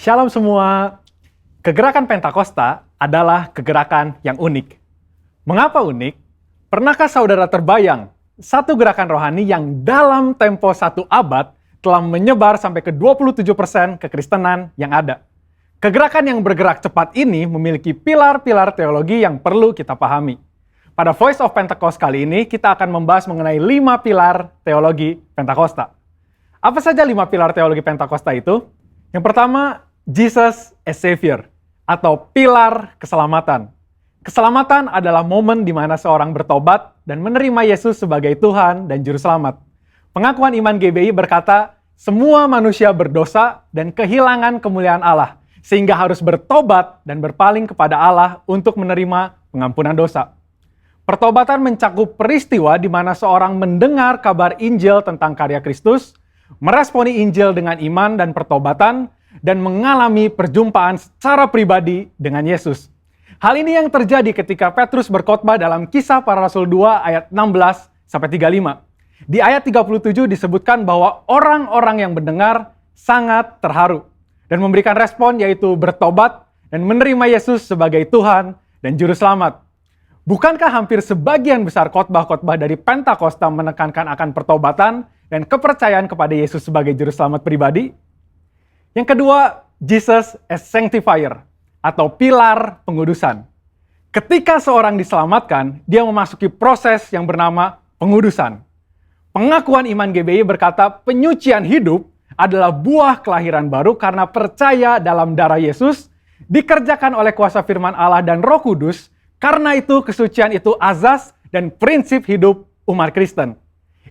Shalom semua. Kegerakan Pentakosta adalah kegerakan yang unik. Mengapa unik? Pernahkah saudara terbayang satu gerakan rohani yang dalam tempo 1 abad telah menyebar sampai ke 27% kekristenan yang ada? Kegerakan yang bergerak cepat ini memiliki pilar-pilar teologi yang perlu kita pahami. Pada Voice of Pentecost kali ini, kita akan membahas mengenai 5 pilar teologi Pentakosta. Apa saja 5 pilar teologi Pentakosta itu? Yang pertama, Jesus as Savior, atau pilar keselamatan. Keselamatan adalah momen di mana seorang bertobat dan menerima Yesus sebagai Tuhan dan Juru Selamat. Pengakuan iman GBI berkata, semua manusia berdosa dan kehilangan kemuliaan Allah, sehingga harus bertobat dan berpaling kepada Allah untuk menerima pengampunan dosa. Pertobatan mencakup peristiwa di mana seorang mendengar kabar Injil tentang karya Kristus, meresponi Injil dengan iman dan pertobatan, dan mengalami perjumpaan secara pribadi dengan Yesus. Hal ini yang terjadi ketika Petrus berkhotbah dalam Kisah Para Rasul 2 ayat 16-35. Di ayat 37 disebutkan bahwa orang-orang yang mendengar sangat terharu dan memberikan respon yaitu bertobat dan menerima Yesus sebagai Tuhan dan Juru Selamat. Bukankah hampir sebagian besar khotbah-khotbah dari Pentakosta menekankan akan pertobatan dan kepercayaan kepada Yesus sebagai Juru Selamat pribadi? Yang kedua, Jesus as Sanctifier, atau pilar pengudusan. Ketika seorang diselamatkan, dia memasuki proses yang bernama pengudusan. Pengakuan iman GBI berkata penyucian hidup adalah buah kelahiran baru karena percaya dalam darah Yesus, dikerjakan oleh kuasa firman Allah dan Roh Kudus, karena itu kesucian itu azas dan prinsip hidup umat Kristen.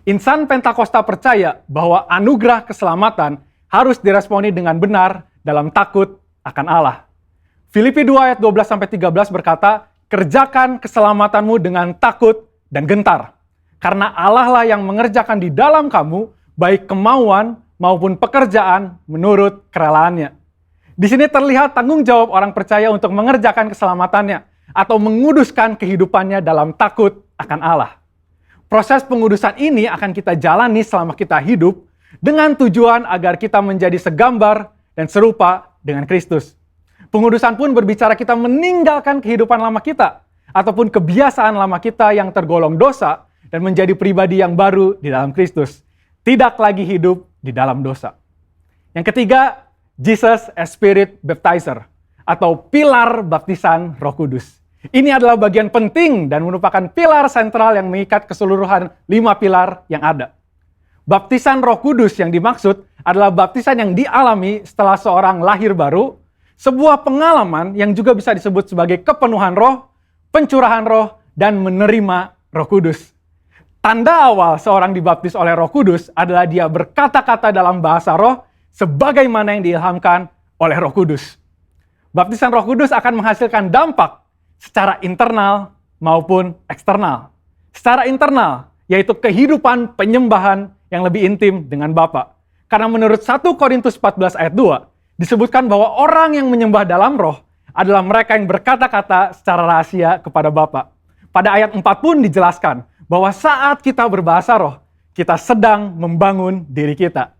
Insan Pentakosta percaya bahwa anugerah keselamatan harus diresponi dengan benar dalam takut akan Allah. Filipi 2 ayat 12-13 berkata, kerjakan keselamatanmu dengan takut dan gentar. Karena Allah lah yang mengerjakan di dalam kamu, baik kemauan maupun pekerjaan menurut kerelaannya. Di sini terlihat tanggung jawab orang percaya untuk mengerjakan keselamatannya, atau menguduskan kehidupannya dalam takut akan Allah. Proses pengudusan ini akan kita jalani selama kita hidup, dengan tujuan agar kita menjadi segambar dan serupa dengan Kristus. Pengudusan pun berbicara kita meninggalkan kehidupan lama kita, ataupun kebiasaan lama kita yang tergolong dosa, dan menjadi pribadi yang baru di dalam Kristus. Tidak lagi hidup di dalam dosa. Yang ketiga, Jesus as Spirit Baptizer, atau pilar baptisan Roh Kudus. Ini adalah bagian penting dan merupakan pilar sentral yang mengikat keseluruhan 5 pilar yang ada. Baptisan Roh Kudus yang dimaksud adalah baptisan yang dialami setelah seorang lahir baru, sebuah pengalaman yang juga bisa disebut sebagai kepenuhan roh, pencurahan roh, dan menerima Roh Kudus. Tanda awal seorang dibaptis oleh Roh Kudus adalah dia berkata-kata dalam bahasa roh sebagaimana yang diilhamkan oleh Roh Kudus. Baptisan Roh Kudus akan menghasilkan dampak secara internal maupun eksternal. Secara internal, yaitu kehidupan penyembahan yang lebih intim dengan Bapa. Karena menurut 1 Korintus 14 ayat 2, disebutkan bahwa orang yang menyembah dalam roh adalah mereka yang berkata-kata secara rahasia kepada Bapa. Pada ayat 4 pun dijelaskan bahwa saat kita berbahasa roh, kita sedang membangun diri kita.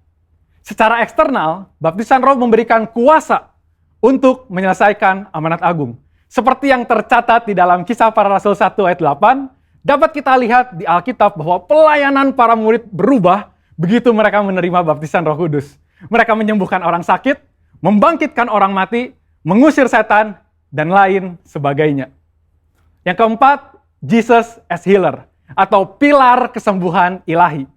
Secara eksternal, baptisan roh memberikan kuasa untuk menyelesaikan amanat agung. Seperti yang tercatat di dalam Kisah Para Rasul 1 ayat 8, dapat kita lihat di Alkitab bahwa pelayanan para murid berubah begitu mereka menerima baptisan Roh Kudus. Mereka menyembuhkan orang sakit, membangkitkan orang mati, mengusir setan, dan lain sebagainya. Yang keempat, Jesus as Healer, atau pilar kesembuhan ilahi.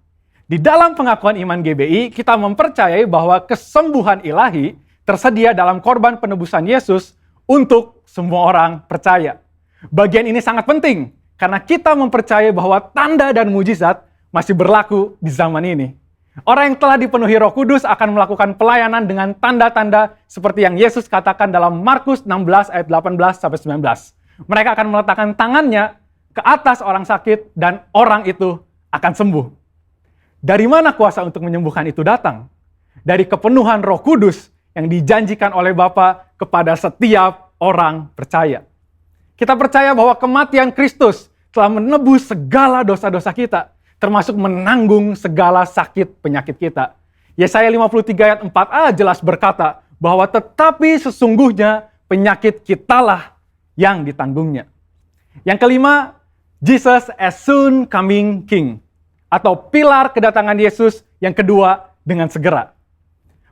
Di dalam pengakuan iman GBI, kita mempercayai bahwa kesembuhan ilahi tersedia dalam korban penebusan Yesus untuk semua orang percaya. Bagian ini sangat penting, karena kita mempercayai bahwa tanda dan mujizat masih berlaku di zaman ini. Orang yang telah dipenuhi Roh Kudus akan melakukan pelayanan dengan tanda-tanda seperti yang Yesus katakan dalam Markus 16 ayat 18-19. Mereka akan meletakkan tangannya ke atas orang sakit dan orang itu akan sembuh. Dari mana kuasa untuk menyembuhkan itu datang? Dari kepenuhan Roh Kudus yang dijanjikan oleh Bapa kepada setiap orang percaya. Kita percaya bahwa kematian Kristus telah menebus segala dosa-dosa kita, termasuk menanggung segala sakit penyakit kita. Yesaya 53 ayat 4a jelas berkata bahwa tetapi sesungguhnya penyakit kitalah yang ditanggungnya. Yang kelima, Jesus as soon coming King, atau pilar kedatangan Yesus yang kedua dengan segera.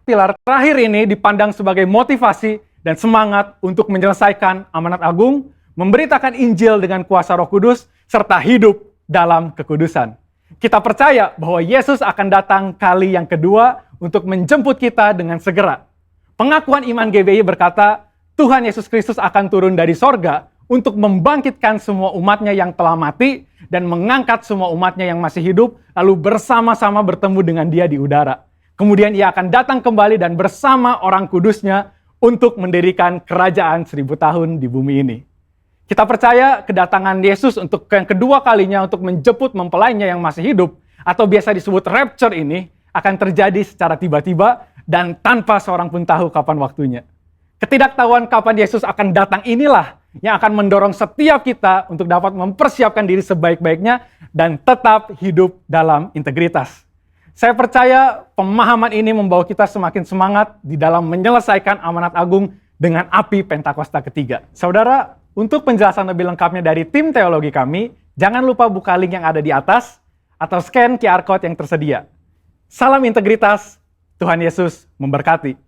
Pilar terakhir ini dipandang sebagai motivasi dan semangat untuk menyelesaikan amanat agung, memberitakan Injil dengan kuasa Roh Kudus, serta hidup dalam kekudusan. Kita percaya bahwa Yesus akan datang kali yang kedua untuk menjemput kita dengan segera. Pengakuan iman GBI berkata, Tuhan Yesus Kristus akan turun dari sorga untuk membangkitkan semua umatnya yang telah mati dan mengangkat semua umatnya yang masih hidup, lalu bersama-sama bertemu dengan dia di udara. Kemudian ia akan datang kembali dan bersama orang kudusnya untuk mendirikan kerajaan 1000 tahun di bumi ini. Kita percaya kedatangan Yesus untuk yang kedua kalinya untuk menjemput mempelainya yang masih hidup, atau biasa disebut rapture ini, akan terjadi secara tiba-tiba dan tanpa seorang pun tahu kapan waktunya. Ketidaktahuan kapan Yesus akan datang inilah yang akan mendorong setiap kita untuk dapat mempersiapkan diri sebaik-baiknya dan tetap hidup dalam integritas. Saya percaya pemahaman ini membawa kita semakin semangat di dalam menyelesaikan amanat agung dengan api Pentakosta ketiga. Saudara, untuk penjelasan lebih lengkapnya dari tim teologi kami, jangan lupa buka link yang ada di atas atau scan QR Code yang tersedia. Salam integritas, Tuhan Yesus memberkati.